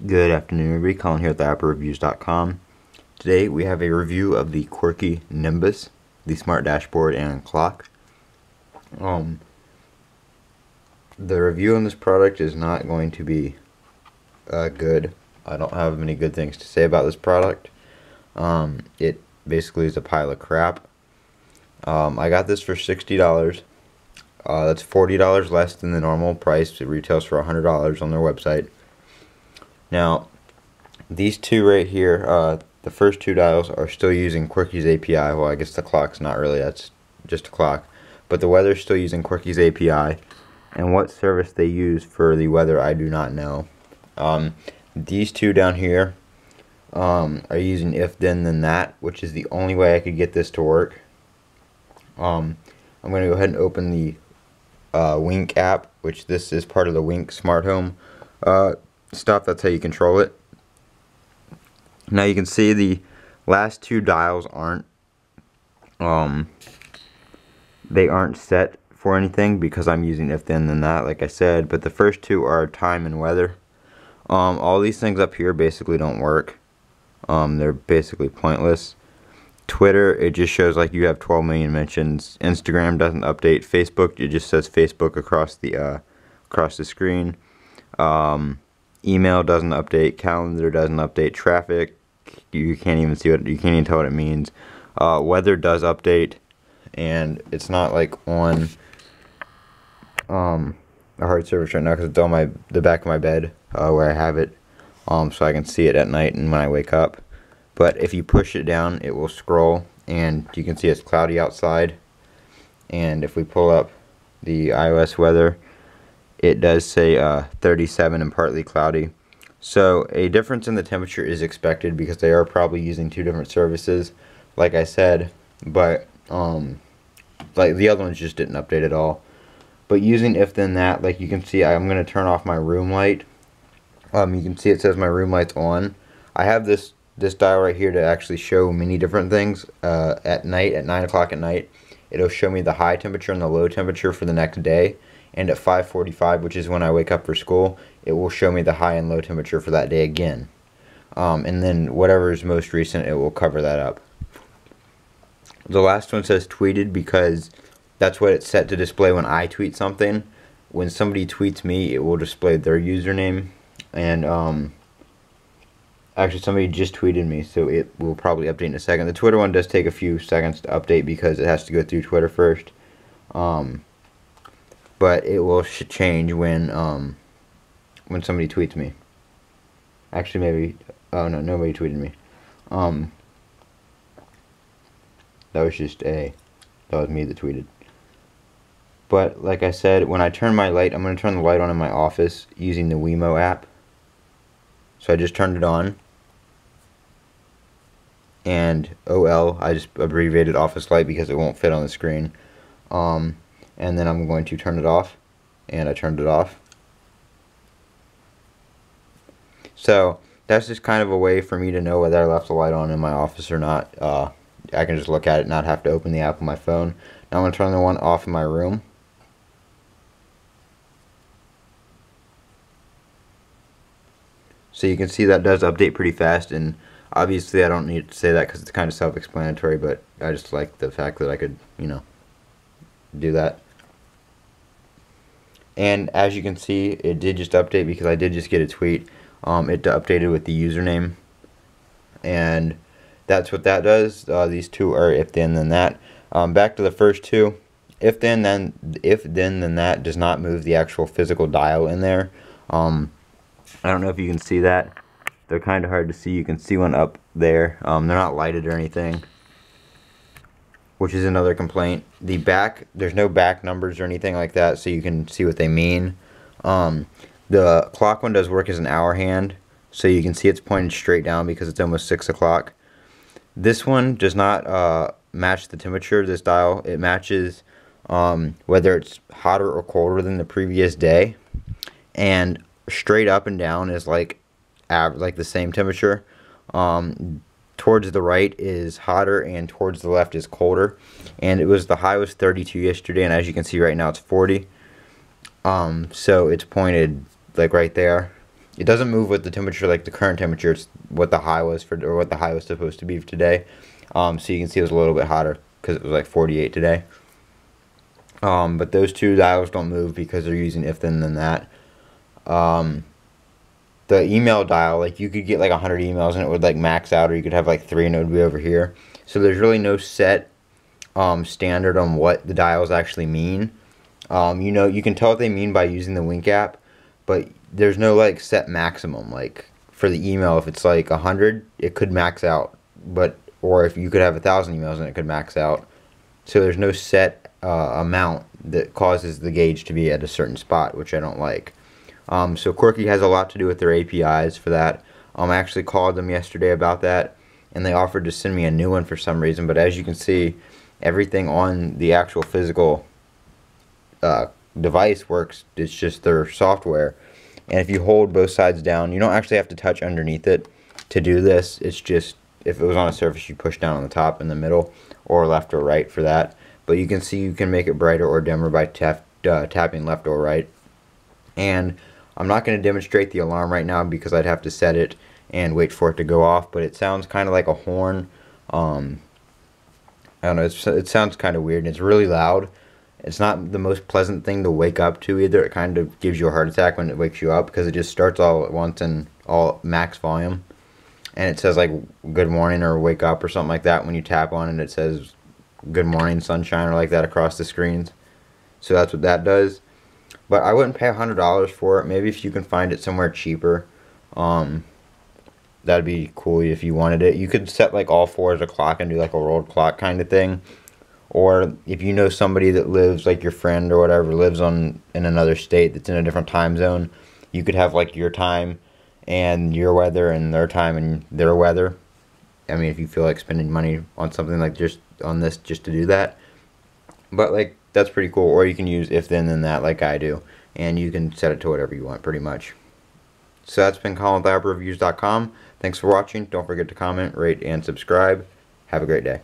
Good afternoon, everybody. Colin here at theappreviews.com. Today we have a review of the Quirky Nimbus, the smart dashboard and clock. The review on this product is not going to be good. I don't have many good things to say about this product. It basically is a pile of crap. I got this for $60. That's $40 less than the normal price. It retails for $100 on their website. Now, these two right here, the first two dials are still using Quirky's API. Well, I guess the clock's not really, that's just a clock. But the weather's still using Quirky's API. And what service they use for the weather, I do not know. These two down here are using if then that, which is the only way I could get this to work. I'm going to go ahead and open the Wink app, which this is part of the Wink smart home stuff. That's how you control it. Now you can see the last two dials aren't they aren't set for anything because I'm using if then that, like I said, but the first two are time and weather. All these things up here basically don't work. They're basically pointless. Twitter, it just shows like you have 12 million mentions. Instagram doesn't update. Facebook, it just says Facebook across the screen. Email doesn't update. Calendar doesn't update. Traffic, you can't even see what, you can't even tell what it means. Weather does update, and it's not like on a hard service right now because it's on the back of my bed where I have it, so I can see it at night and when I wake up. But if you push it down, it will scroll, and you can see it's cloudy outside. And if we pull up the iOS weather, it does say 37 and partly cloudy. So a difference in the temperature is expected because they are probably using two different services, like I said. But like the other ones just didn't update at all. But using if then that, like you can see, I'm going to turn off my room light. You can see it says my room light's on. I have this dial right here to actually show many different things. At night, at 9 o'clock at night, it'll show me the high temperature and the low temperature for the next day. And at 5:45, which is when I wake up for school, it will show me the high and low temperature for that day again. And then whatever is most recent, it will cover that up. The last one says tweeted because that's what it's set to display when I tweet something. When somebody tweets me, it will display their username. And actually somebody just tweeted me, so it will probably update in a second. The Twitter one does take a few seconds to update because it has to go through Twitter first. But it will change when somebody tweets me. Actually, maybe. Oh no, nobody tweeted me. That was me that tweeted. But like I said, when I turn my light, I'm going to turn the light on in my office using the Wemo app. So I just turned it on. And OL, I just abbreviated office light because it won't fit on the screen. And then I'm going to turn it off, and I turned it off. So that's just kind of a way for me to know whether I left the light on in my office or not. I can just look at it and not have to open the app on my phone. Now I'm going to turn the one off in my room. So you can see that does update pretty fast, and obviously I don't need to say that because it's kind of self-explanatory, but I just like the fact that I could, do that. And as you can see, it did just update because I did just get a tweet. It updated with the username, and that's what that does. These two are if then that. Back to the first two. If then that does not move the actual physical dial in there. I don't know if you can see that. They're kind of hard to see. You can see one up there. They're not lighted or anything, which is another complaint. The back, there's no back numbers or anything like that, so you can see what they mean. The clock one does work as an hour hand, so you can see it's pointed straight down because it's almost 6 o'clock. This one does not match the temperature, this dial. It matches whether it's hotter or colder than the previous day. And straight up and down is like the same temperature. Towards the right is hotter and towards the left is colder. And the high was 32 yesterday, and as you can see right now it's 40. So it's pointed like right there. It doesn't move with the temperature, like the current temperature. It's what the high was for, or what the high was supposed to be for today. So you can see it was a little bit hotter because it was like 48 today. But those two dials don't move because they're using if then that. The email dial, like you could get like 100 emails and it would like max out, or you could have like 3 and it would be over here. So there's really no set standard on what the dials actually mean. You know, you can tell what they mean by using the Wink app, but there's no like set maximum. Like for the email, if it's like 100, it could max out, but or if you could have 1,000 emails and it could max out. So there's no set amount that causes the gauge to be at a certain spot, which I don't like. So Quirky has a lot to do with their APIs for that. I actually called them yesterday about that, and they offered to send me a new one for some reason. But as you can see, everything on the actual physical device works. It's just their software. And if you hold both sides down, you don't actually have to touch underneath it to do this. It's just, if it was on a surface, you push down on the top in the middle, or left or right for that. But you can see you can make it brighter or dimmer by tapping left or right. And I'm not going to demonstrate the alarm right now because I'd have to set it and wait for it to go off, but it sounds kind of like a horn. I don't know, it sounds kind of weird, and it's really loud. It's not the most pleasant thing to wake up to either. It kind of gives you a heart attack when it wakes you up because it just starts all at once and all max volume. And it says like good morning or wake up or something like that. When you tap on it, it says good morning sunshine or like that across the screens. So that's what that does. But I wouldn't pay $100 for it. Maybe if you can find it somewhere cheaper, that'd be cool if you wanted it. You could set like all 4 as a clock and do like a rolled clock kind of thing. Or if you know somebody that lives, like your friend or whatever, lives in another state that's in a different time zone, you could have like your time and your weather and their time and their weather. I mean, if you feel like spending money on something like just on this just to do that. But like, that's pretty cool. Or you can use if then that like I do, and you can set it to whatever you want pretty much. So that's been Colin with IFTTT.com. Thanks for watching. Don't forget to comment, rate, and subscribe. Have a great day.